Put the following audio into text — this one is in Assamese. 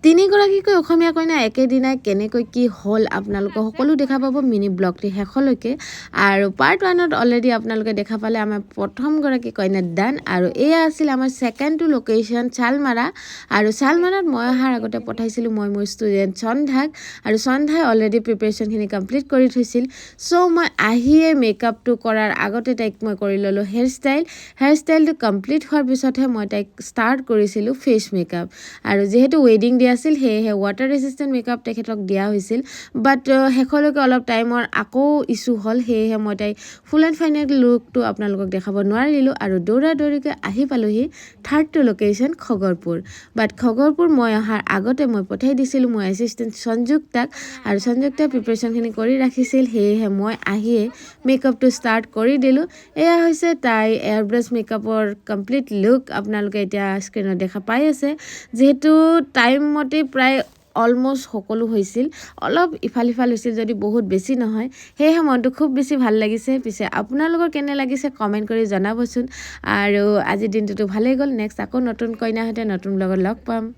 তিনিগৰাকীকৈ অসমীয়া কইনা একেদিনাই কেনেকৈ কি হ'ল আপোনালোকে সকলো দেখা পাব মিনি ব্লগটি শেষলৈকে। আৰু পাৰ্ট 1ত অলৰেডি আপোনালোকে দেখা পালে আমাৰ প্ৰথমগৰাকী কইনা ডান। আৰু এয়া আছিল আমাৰ ছেকেণ্ডটো লোকেশ্যন শালমাৰা। আৰু শালমাৰাত মই অহাৰ আগতে পঠাইছিলোঁ মই মোৰ ষ্টুডেণ্ট সন্ধ্যাক। আৰু সন্ধ্যাই অলৰেডি প্ৰিপেৰেশ্যনখিনি কমপ্লিট কৰি থৈছিল। চ' মই আহিয়ে মেকআপটো কৰাৰ আগতে তাইক মই কৰি ল'লোঁ হেয়াৰষ্টাইলটো কমপ্লিট হোৱাৰ পিছতহে মই তাইক ষ্টাৰ্ট কৰিছিলোঁ ফেচ মেকআপ। আৰু যিহেতু ৱেডিং ডে আছিল সেয়েহে ৱাটাৰ ৰেজিষ্টেণ্ট মেকআপ তেখেতক দিয়া হৈছিল। বাট শেষলৈকে অলপ টাইমৰ আকৌ ইছ্যু হ'ল, সেয়েহে মই তাইক ফুল এণ্ড ফাইনেল লুকটো আপোনালোকক দেখাব নোৱাৰিলোঁ। আৰু দৌৰাদৌৰিকৈ আহি পালোঁহি থাৰ্ডটো লোকেশ্যন খগৰপুৰ। বাট খগৰপুৰ মই অহাৰ আগতে মই পঠাই দিছিলোঁ মোৰ এছিষ্টেণ্ট সঞ্জুক্তাক। আৰু সঞ্জুক্তাই প্ৰিপেৰেশ্যনখিনি কৰি ৰাখিছিল, সেয়েহে মই আহিয়ে মেকআপটো ষ্টাৰ্ট কৰি দিলোঁ। এয়া হৈছে তাই এয়াৰব্ৰাছ মেকআপৰ কমপ্লিট লুক আপোনালোকে এতিয়া স্ক্ৰীণত দেখা পাই আছে। যিহেতু টাইম মতে প্ৰায় অলমষ্ট সকলো হৈছিল, অলপ ইফাল সিফাল হৈছিল যদি বহুত বেছি নহয়, সেয়েহে মনটো খুব বেছি ভাল লাগিছে। পিছে আপোনালোকৰ কেনে লাগিছে কমেণ্ট কৰি জনাবচোন। আৰু আজিৰ দিনটোতো ভালেই গ'ল। নেক্সট আকৌ নতুন কইনাৰ সৈতে নতুন ব্লগত লগ পাম।